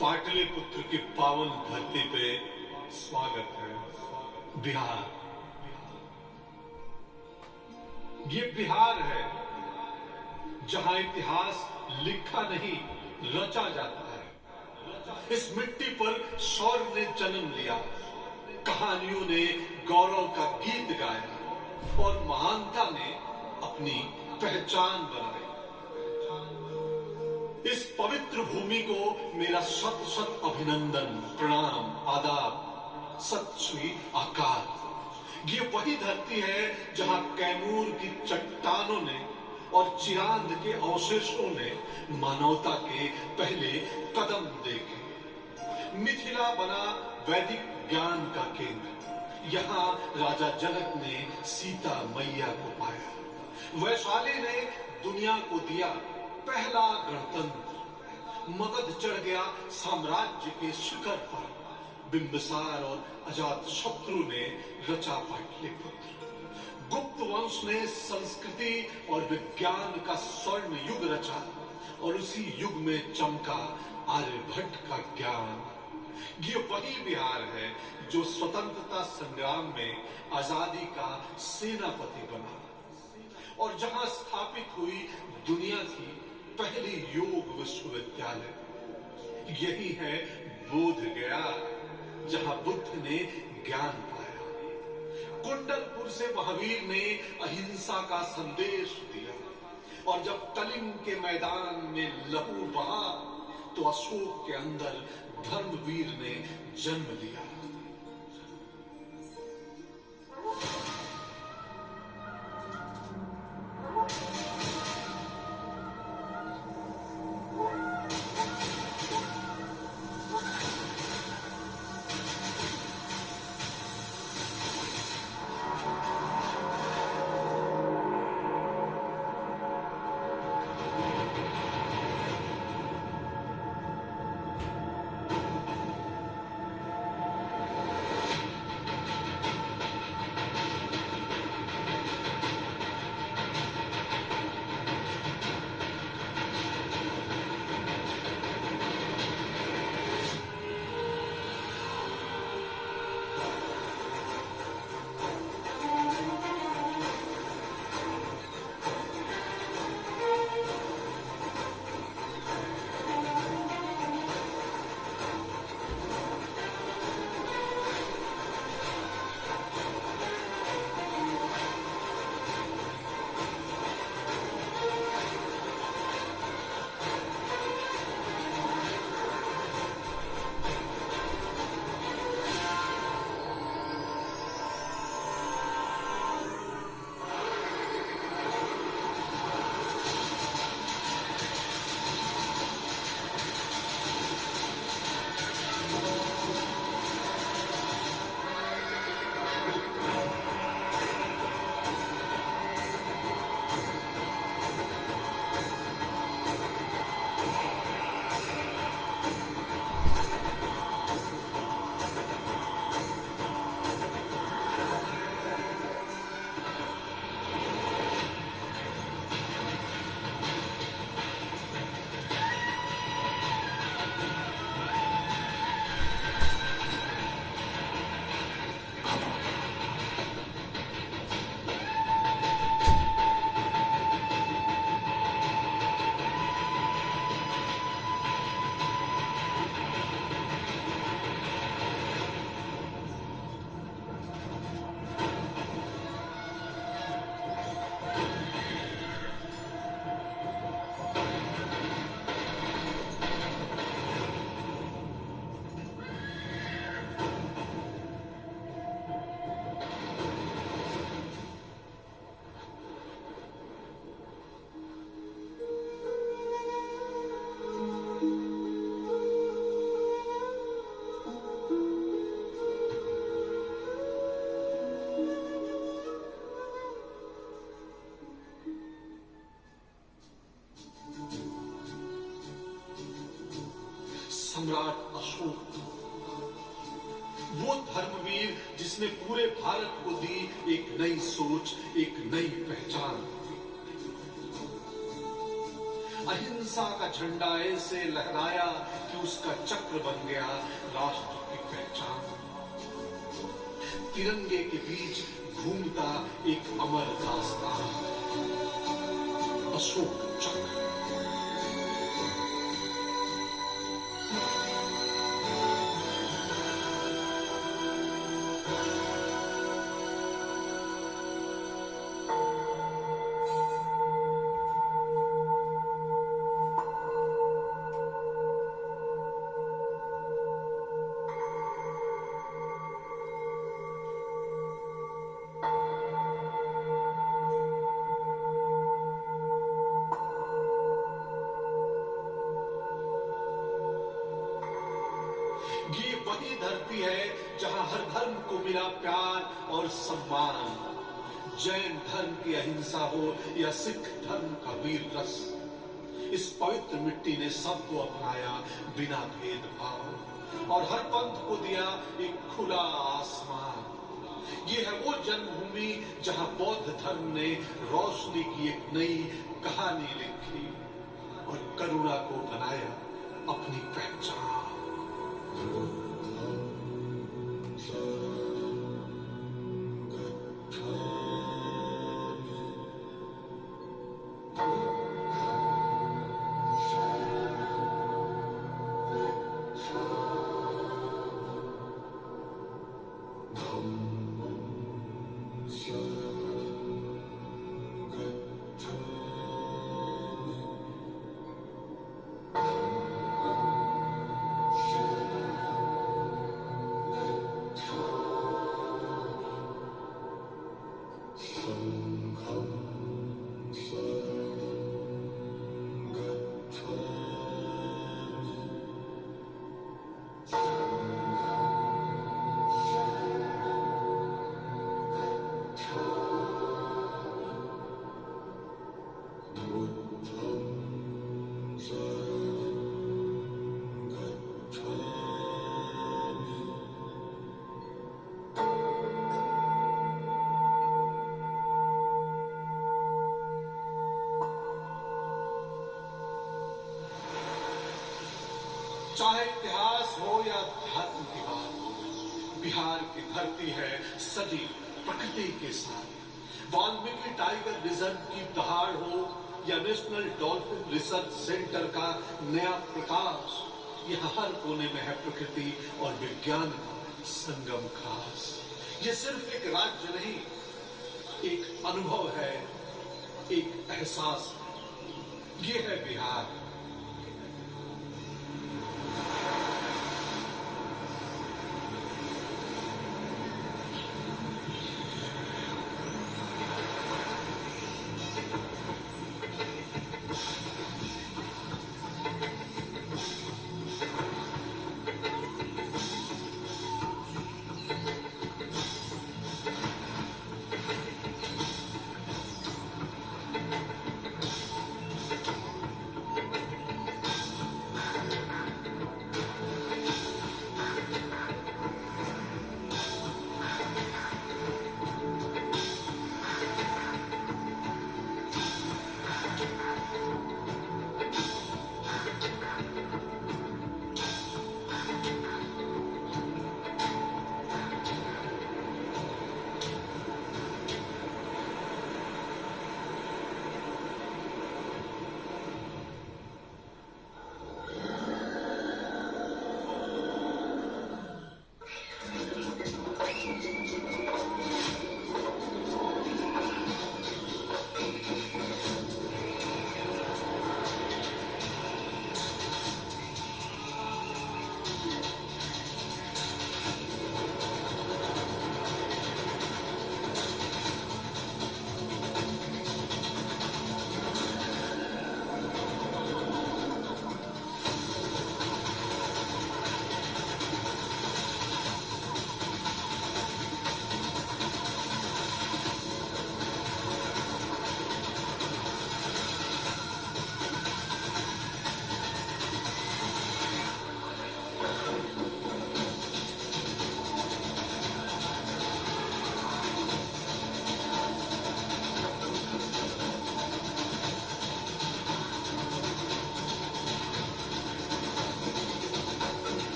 पाटलिपुत्र की पावन धरती पे स्वागत है। बिहार, ये बिहार है जहां इतिहास लिखा नहीं रचा जाता है। इस मिट्टी पर शौर्य ने जन्म लिया, कहानियों ने गौरव का गीत गाया और महानता ने अपनी पहचान बनाई। इस पवित्र भूमि को मेरा शत शत अभिनंदन, प्रणाम, आदाब, सत श्री अकाल। ये वही धरती है जहां कैमूर की चट्टानों ने और चिरांद के अवशेषों ने मानवता के पहले कदम देखे। मिथिला बना वैदिक ज्ञान का केंद्र। यहाँ राजा जनक ने सीता मैया को पाया। वैशाली ने दुनिया को दिया पहला गणतंत्र। मगध चढ़ गया साम्राज्य के शिखर पर। बिंबिसार और अजात शत्रु ने रचा पाटलिपुत्र। गुप्त वंश ने संस्कृति और विज्ञान का स्वर्ण युग रचा और उसी युग में चमका आर्यभट्ट का ज्ञान। ये वही बिहार है जो स्वतंत्रता संग्राम में आजादी का सेनापति बना और जहां स्थापित हुई दुनिया की पहली योग विश्वविद्यालय। यही है बोध गया जहां बुद्ध ने ज्ञान पाया। कुंडलपुर से महावीर ने अहिंसा का संदेश दिया और जब कलिंग के मैदान में लहू बहा तो अशोक के अंदर धर्मवीर ने जन्म लिया। सम्राट अशोक, वो धर्मवीर जिसने पूरे भारत को दी एक नई सोच, एक नई पहचान। अहिंसा का झंडा ऐसे लहराया कि उसका चक्र बन गया राष्ट्र की पहचान। तिरंगे के बीच घूमता एक अमर दास्तान, अशोक चक्र। ये वही धरती है जहां हर धर्म को मिला प्यार और सम्मान। जैन धर्म की अहिंसा हो या सिख धर्म का वीर रस, इस पवित्र मिट्टी ने सबको अपनाया बिना भेदभाव और हर पंथ को दिया एक खुला आसमान। ये है वो जन्मभूमि जहां बौद्ध धर्म ने रोशनी की एक नई कहानी लिखी और करुणा को बनाया अपनी पहचान। चाहे इतिहास हो या धर्म की बात हो, बिहार की धरती है सजी प्रकृति के साथ। वाल्मीकि टाइगर रिजर्व की दहाड़ हो या नेशनल डॉल्फिन रिसर्च सेंटर का नया प्रकाश, यहाँ हर कोने में है प्रकृति और विज्ञान का संगम खास। ये सिर्फ एक राज्य नहीं, एक अनुभव है, एक एहसास है। ये है बिहार।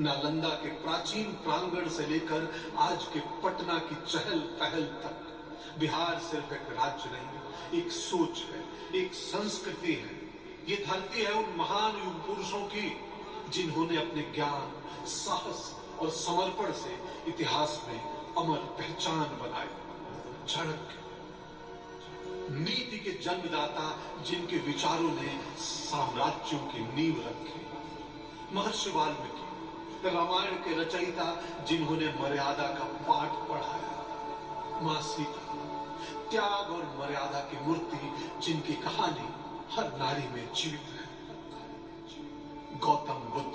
नालंदा के प्राचीन प्रांगण से लेकर आज के पटना की चहल पहल तक बिहार सिर्फ एक राज्य नहीं, एक सोच है, एक संस्कृति है। ये धरती है उन महान युग पुरुषों की जिन्होंने अपने ज्ञान, साहस और समर्पण से इतिहास में अमर पहचान बनाई। झड़क नीति के जन्मदाता जिनके विचारों ने साम्राज्यों की नींव रखी। महर्षि वाल्मीकि रामायण के रचयिता जिन्होंने मर्यादा का पाठ पढ़ाया। मां सीता त्याग और मर्यादा की मूर्ति जिनकी कहानी हर नारी में जीवित है। गौतम बुद्ध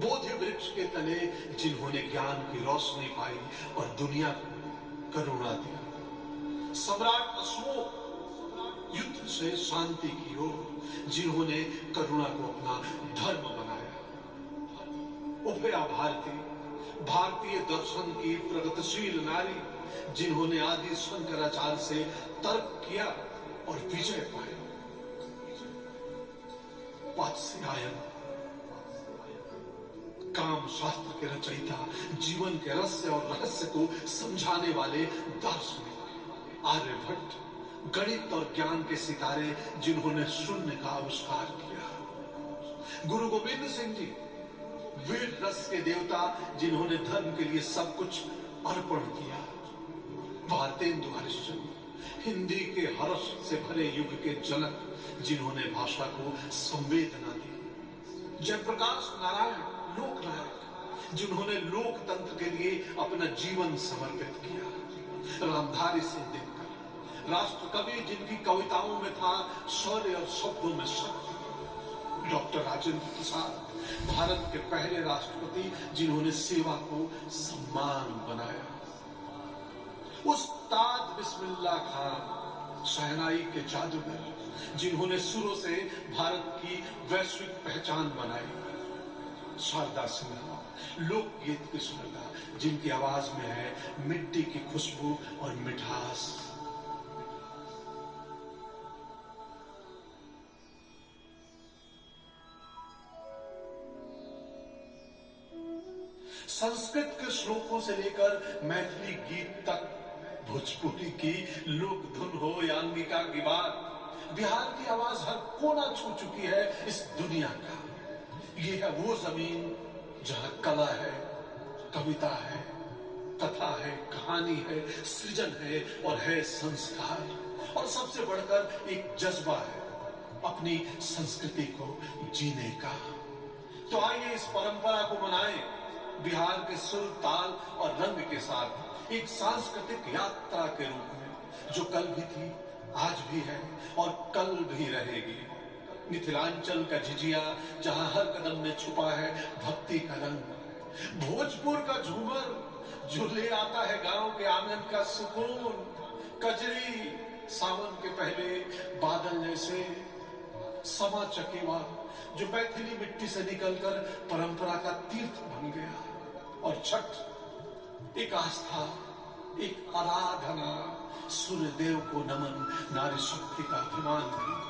बोधि वृक्ष के तले जिन्होंने ज्ञान की रोशनी पाई और दुनिया को करुणा दिया। सम्राट अशोक युद्ध से शांति की ओर जिन्होंने करुणा को अपना धर्म बनाया। उभया भारती भारतीय दर्शन की प्रगतिशील नारी जिन्होंने आदि शंकराचार्य से तर्क किया और विजय पाया। वात्स्यायन काम शास्त्र के रचयिता, जीवन के रहस्य और रहस्य को समझाने वाले दार्शनिक। आर्यभट्ट गणित और ज्ञान के सितारे जिन्होंने शून्य का आविष्कार किया। गुरु गोविंद सिंह जी वीर रस के देवता जिन्होंने धर्म के लिए सब कुछ अर्पण किया। भारतेंदु हरिश्चंद्र हिंदी के हर्ष से भरे युग के जनक जिन्होंने भाषा को संवेदना दी। जयप्रकाश नारायण लोकनायक जिन्होंने लोकतंत्र के लिए अपना जीवन समर्पित किया। रामधारी सिंह दिनकर राष्ट्र कवि जिनकी कविताओं में था शौर्य और शब्दों में शक्ति। डॉक्टर राजेंद्र प्रसाद भारत के पहले राष्ट्रपति जिन्होंने सेवा को सम्मान बनाया। उस्ताद बिस्मिल्लाह खान शहनाई के जादूगर जिन्होंने सुरों से भारत की वैश्विक पहचान बनाई। शारदा सिन्हा लोकगीत की सुंदरता जिनकी आवाज में है मिट्टी की खुशबू और मिठास। संस्कृत के श्लोकों से लेकर मैथिली गीत तक, भोजपुरी की लोक धुन हो या अंगिका की बात, बिहार की आवाज हर कोना छू चुकी है इस दुनिया का। ये है वो जमीन जहां कला है, कविता है, कथा है, कहानी है, सृजन है और है संस्कार। और सबसे बढ़कर एक जज्बा है अपनी संस्कृति को जीने का। तो आइए इस परंपरा को मनाएं बिहार के सुर, ताल और रंग के साथ, एक सांस्कृतिक यात्रा के रूप में जो कल भी थी, आज भी है और कल भी रहेगी। मिथिलांचल का झिझिया जहां हर कदम में छुपा है भक्ति का रंग। भोजपुर का झूमर जो ले आता है गांव के आंगन का सुकून। कजरी सावन के पहले बादल जैसे। समा चकेवा जो मैथिली मिट्टी से निकलकर परंपरा का तीर्थ बन गया। और छठ एक आस्था, एक आराधना, सूर्य देव को नमन, नारी शक्ति का अभिमान भी।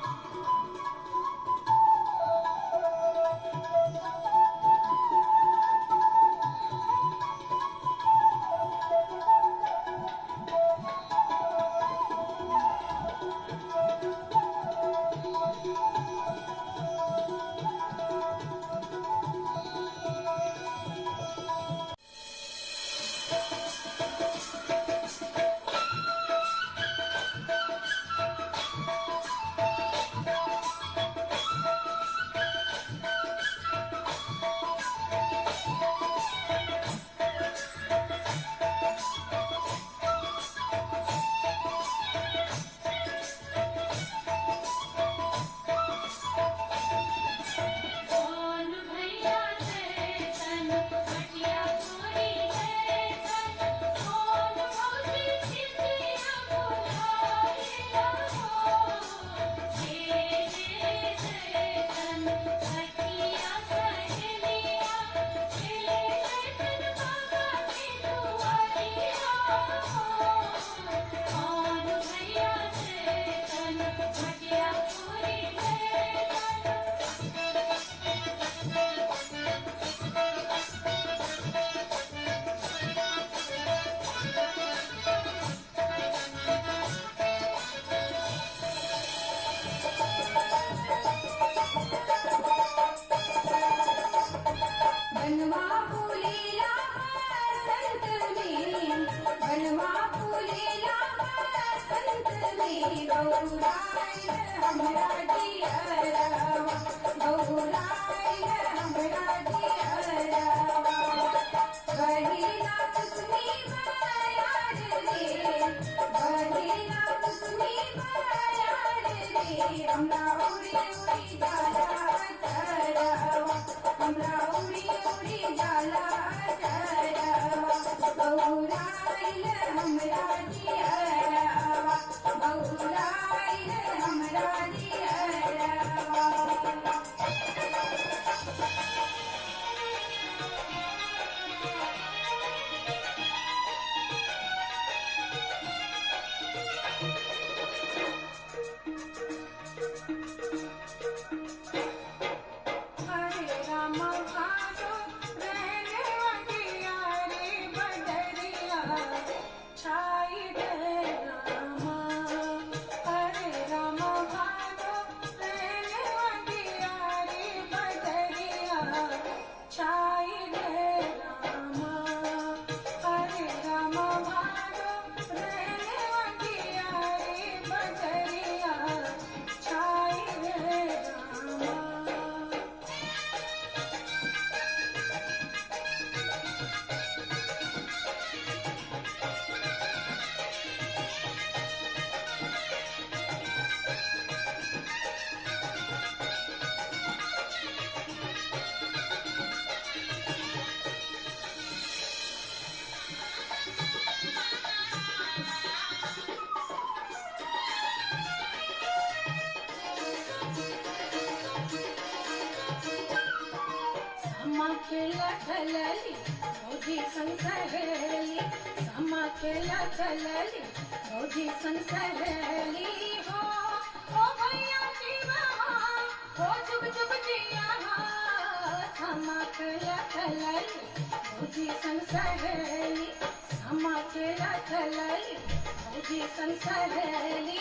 भौजी संसहेली हो भैया जीवा हो जुग जुग जिया क्षमा खलली भौजी संसहेली क्षमा खलली भौजी संसहेली